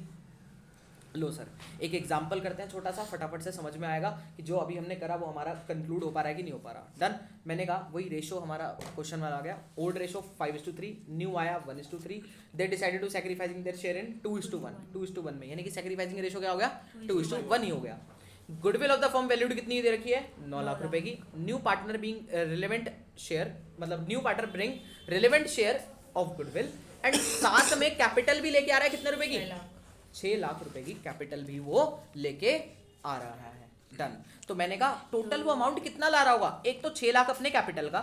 लो सर, एक एग्जाम्पल करते हैं छोटा सा, फटाफट से समझ में आएगा कि जो अभी हमने करा वो हमारा कंक्लूड हो पा रहा है कि नहीं हो पा रहा। डन। मैंने कहा वही रेशो हमारा क्वेश्चन में आ गया। ओल्ड रेशो 5:3, न्यू आया 1:3। They decided to sacrificing their share in 2:1, 2:1 में, यानी कि सैक्रिफाइसिंग रेशो क्या हो गया? 2:1 ही हो गया। Goodwill of the firm valued कितनी दे रखी है? 9 लाख रुपए की। New partner being relevant share, मतलब new partner bring relevant share of goodwill, and साथ में कैपिटल भी लेके आ रहा है कितने रुपए की? 6 लाख रुपए की कैपिटल भी वो लेके आ रहा है। डन। तो मैंने कहा टोटल वो अमाउंट कितना ला रहा होगा? एक तो 6 लाख अपने कैपिटल का,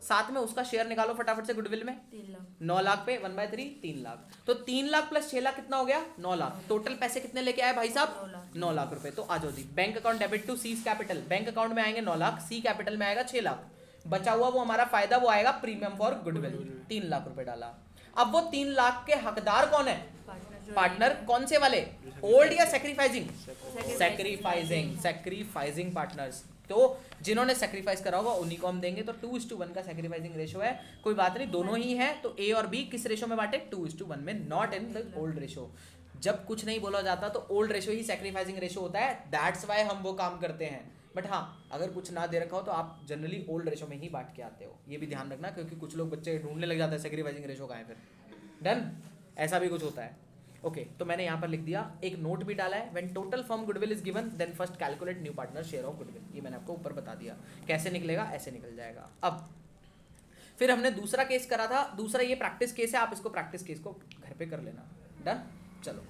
साथ में उसका शेयर निकालो फटाफट से गुडविल में। 3 लाख। 9 लाख पे 1/3 3 लाख, तो 3 लाख प्लस 6 लाख कितना हो गया? 9 लाख। टोटल पैसे कितने लेके आए भाई साहब? 9 लाख रुपए। तो आ जाओ जी, bank account debit to C capital. Bank account में आएंगे 9 लाख, सी कैपिटल में आएगा 6 लाख। बचा हुआ वो हमारा फायदा वो आएगा प्रीमियम फॉर गुडविल। 3 लाख रुपए डाला। अब वो 3 लाख के हकदार कौन है? पार्टनर। कौन से वाले? ओल्ड या सैक्रिफाइसिंग? Sacrificing partners. तो जिन्होंने सैक्रिफाइस करा होगा उन्हीं को हम देंगे। तो 2:1 का सैक्रिफाइसिंग रेशो है। कोई बात नहीं, दोनों ही है। तो ए और बी किस रेशो में बांटे? 2:1 में, not in the old ratio. जब कुछ नहीं बोला जाता तो ओल्ड रेशो ही सैक्रिफाइसिंग रेशो होता है, दैट्स वाई हम वो काम करते हैं। बट हाँ, अगर कुछ ना दे रखा हो तो आप जनरली ओल्ड रेशो में ही बांट के आते हो। ये भी ध्यान रखना, क्योंकि कुछ लोग बच्चे ढूंढने लग जाते हैं सैक्रिफाइसिंग रेशो का है फिर। डन। ऐसा भी कुछ होता है। ओके, तो मैंने यहाँ पर लिख दिया, एक नोट भी डाला है। When total firm goodwill is given then first calculate new partner share of goodwill. ये मैंने आपको ऊपर बता दिया कैसे निकलेगा, ऐसे निकल जाएगा। अब फिर हमने दूसरा केस करा था। दूसरा ये प्रैक्टिस केस है, आप इसको प्रैक्टिस केस को घर पे कर लेना। डन। चलो,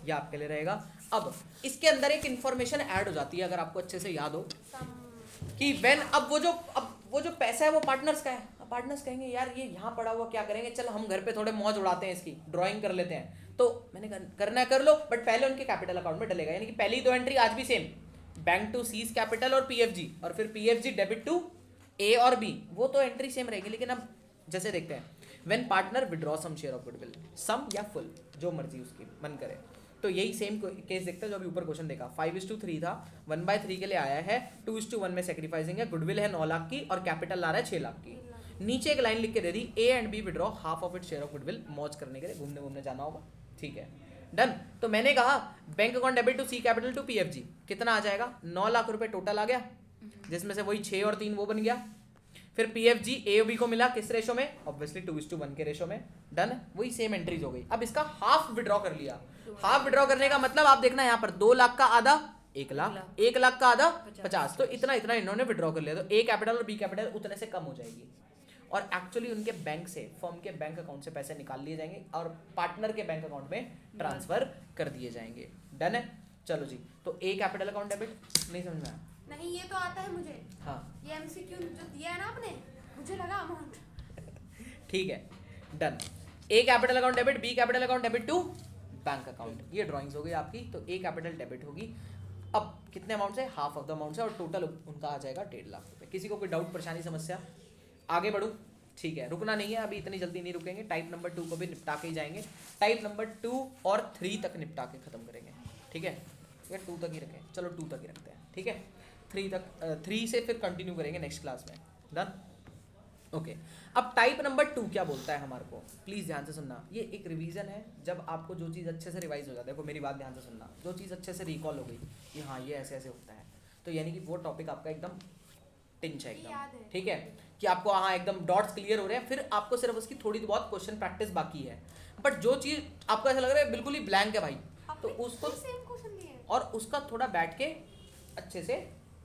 ये आपके लिए रहेगा। अब इसके अंदर एक इंफॉर्मेशन ऐड हो जाती है, अगर आपको अच्छे से याद हो, कि व्हेन अब वो जो पैसा है वो पार्टनर्स का है। पार्टनर्स कहेंगे यार ये यहाँ पड़ा हुआ क्या करेंगे, चल हम घर पे थोड़े मौज उड़ाते हैं, इसकी ड्राइंग कर लेते हैं। तो मैंने करना है कर लो, बट पहले उनके कैपिटल अकाउंट में डलेगा। यानी कि पहली 2 एंट्री आज भी same, bank to C's capital और पीएफजी, और फिर पीएफजी डेबिट टू ए और बी, वो तो एंट्री सेम रहेगी। लेकिन अब जैसे देखते हैं, when partner withdraw some share of goodwill, some या फुल, जो मर्जी उसकी मन करे, तो यही सेम केस देखते हैं जो अभी ऊपर क्वेश्चन देखा। 5:3 था, 1/3 के लिए आया है, 2:1 में सेक्रीफाइसिंग है, गुडविल है 9 लाख की और कैपिटल ला रहा है 6 लाख की। नीचे एक लाइन लिख के दे दी, A and B withdraw half of it share of goodwill, मौज करने के लिए घूमने घूमने जाना होगा, ठीक है डन। तो मैंने कहा bank account debit to C capital to PFG कितना आ जाएगा, 9 लाख रुपए टोटल आ गया, जिसमें से वही 6 और 3 वो बन गया। फिर पीएफजी ए बी को मिला किस रेशो में, ऑब्वियसली 2:1 के रेशो में, डन। वही सेम एंट्रीज हो गई। अब इसका हाफ विड्रॉ कर लिया। हाफ विड्रॉ करने का मतलब आप देखना यहाँ पर 2 लाख का आधा 1 लाख, 1 लाख का आधा 50, तो इतना इतना इन्होंने विड्रॉ कर लिया। तो ए कैपिटल और बी कैपिटल उतने से कम हो जाएगी और एक्चुअली उनके बैंक से, फर्म के बैंक अकाउंट से पैसे निकाल लिए जाएंगे और पार्टनर के बैंक अकाउंट में ट्रांसफर कर दिए जाएंगे, डन है। चलो जी, तो ए कैपिटल अकाउंट डेबिट नहीं समझ में आया? नहीं ये तो आता है मुझे, हाँ ये एमसीक्यू जो दिया है ना आपने, मुझे लगा अमाउंट। ठीक है done. A capital account debit, B capital account debit to bank account, ये ड्राइंग्स हो गई आपकी। तो ए कैपिटल डेबिट होगी अब कितने अमाउंट से, हाफ ऑफ द अमाउंट से, और टोटल उनका आ जाएगा 1.5 लाख रुपए। किसी को कोई डाउट परेशानी समस्या? आगे बढ़ूं? ठीक है, रुकना नहीं है, अभी इतनी जल्दी नहीं रुकेंगे। टाइप नंबर 2 को भी निपटा के ही जाएंगे। टाइप नंबर 2 और 3 तक निपटा के खत्म करेंगे, ठीक है? या 2 तक ही रखें, चलो 2 तक ही रखते हैं, ठीक है? 3 तक, 3 से फिर कंटिन्यू करेंगे नेक्स्ट क्लास में, डन। ओके, अब टाइप नंबर 2 क्या बोलता है हमारे को, प्लीज ध्यान से सुनना। ये एक रिवीजन है, जब आपको जो चीज़ अच्छे से रिवाइज हो जाता है, देखो मेरी बात ध्यान से सुनना, जो चीज़ अच्छे से रिकॉल हो गई कि हाँ ये ऐसे ऐसे होता है, तो यानी कि वो टॉपिक आपका एकदम टिंच है एकदम, ठीक है? कि आपको हाँ एकदम डॉट्स क्लियर हो रहे हैं, फिर आपको सिर्फ उसकी थोड़ी बहुत क्वेश्चन प्रैक्टिस बाकी है। बट जो चीज़ आपको ऐसा लग रहा है बिल्कुल ही ब्लैंक है भाई, तो उसको सेम क्वेश्चन दिए हैं और उसका थोड़ा बैठ के अच्छे से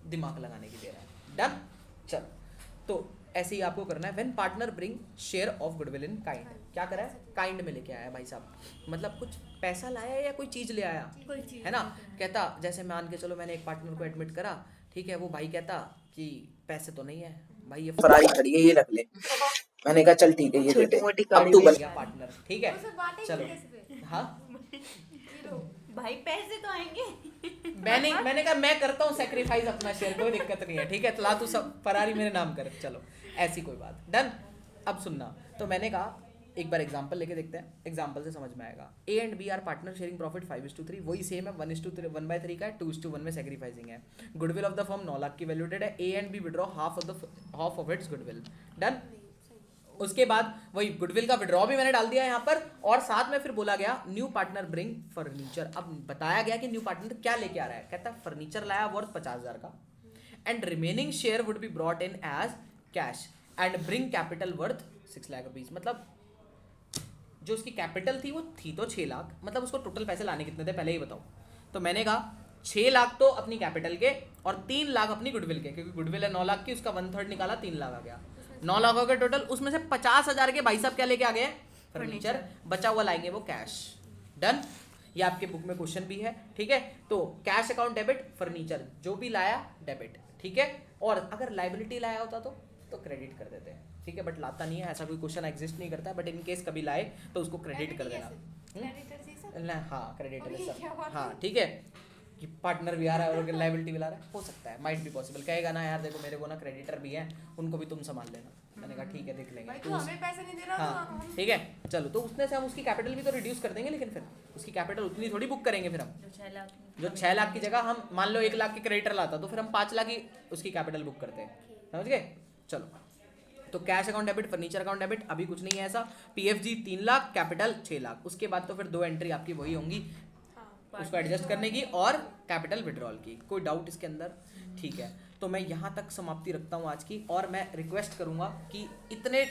दिमाग लगाने की देर है, डन। चल, तो ऐसे ही आपको करना है। When partner bring share of goodwill in kind, क्या करा है, काइंड में लेके आया भाई साहब, मतलब कुछ पैसा लाया या कोई चीज़ ले आया, कोई चीज़ है ना? कहता जैसे मान के चलो मैंने एक पार्टनर को एडमिट करा, ठीक है, वो भाई कहता कि पैसे तो नहीं है भाई, ये फरारी खड़ी है, ये रख ले। मैंने कहा चल ठीक है ये दे दे, अब तू बन गया पार्टनर, ठीक है? तो सब बांटेंगे चलो कैसे फिर? हाँ, ये लो। भाई पैसे तो आएंगे। मैंने कहा मैं करता हूँ सेक्रीफाइस अपना शेयर, कोई दिक्कत नहीं है, ठीक है? ला तू सब फरारी मेरे नाम कर, चलो ऐसी कोई बात, डन। अब सुनना, तो मैंने कहा एक बार एग्जांपल लेके देखते हैं, एग्जांपल से समझ में आएगा। A and B are partner sharing profit 5:3, वही सेम है, 1:3 का है, 2:1 में सेक्रीफाइसिंग है। Goodwill of the firm 9 lakh की वैल्यूटेड है, A and B withdraw half of its goodwill, done. उसके बाद वही गुडविल का विड्रॉ भी मैंने डाल दिया यहाँ पर, और साथ में फिर बोला गया न्यू पार्टनर ब्रिंग फर्नीचर। अब बताया गया कि न्यू पार्टनर क्या लेके आ रहा है, कहता है फर्नीचर लाया वर्थ 50,000 का, and remaining share would be brought in as cash and bring capital worth 6 lakh rupees. मतलब जो उसकी कैपिटल थी वो थी तो 6 लाख, मतलब उसको टोटल पैसे लाने कितने थे पहले ही बताओ। तो मैंने कहा 6 लाख तो अपनी कैपिटल के और 3 लाख अपनी गुडविल के, क्योंकि गुडविल है 9 लाख की, उसका 1/3 निकाला 3 लाख आ गया, 9 लाख हो गया टोटल। उसमें से 50,000 के भाई साहब क्या लेके आ गए, फर्नीचर, बचा हुआ लाएंगे वो कैश, डन। ये आपके बुक में क्वेश्चन भी है, ठीक है? तो कैश अकाउंट डेबिट, फर्नीचर जो भी लाया डेबिट, ठीक है? और अगर लाइबिलिटी लाया होता तो क्रेडिट कर देते हैं, ठीक है? बट लाता नहीं है, ऐसा कोई क्वेश्चन एग्जिस्ट नहीं करता है, बट इन केस कभी लाए तो उसको क्रेडिट कर देना। क्रेडिटर जी सर? ना हाँ, क्रेडिटर अरे, क्या सब, बात हाँ है? ठीक है, कि पार्टनर भी आ रहा है और लाइबिलिटी भी ला रहा है, हो सकता है, माइट बी पॉसिबल। कहेगा ना यार देखो मेरे को ना क्रेडिटर भी है, उनको भी तुम संभाल लेना। मैंने कहा ठीक है देख लेंगे। भाई तो तू हमें पैसे नहीं दे रहा हाँ तो हम ठीक है, चलो तो उसने से हम उसकी कैपिटल भी तो रिड्यूस कर देंगे, लेकिन फिर उसकी कैपिटल उतनी थोड़ी बुक करेंगे फिर हम। जो 6 लाख की जगह हम मान लो 1 लाख की क्रेडिटर लाता तो फिर हम 5 लाख की उसकी कैपिटल बुक करते हैं, समझ गए? चलो, तो cash account debit, furniture account debit, अभी कुछ नहीं है ऐसा। PFG 3 lakh, capital 6 lakh. उसके बाद तो फिर 2 एंट्री आपकी वही होंगी, उसको एडजस्ट करने की और कैपिटल विड्रॉल की। कोई डाउट इसके अंदर? ठीक है, तो मैं यहाँ तक समाप्ति रखता हूँ आज की, और मैं रिक्वेस्ट करूँगा कि इतने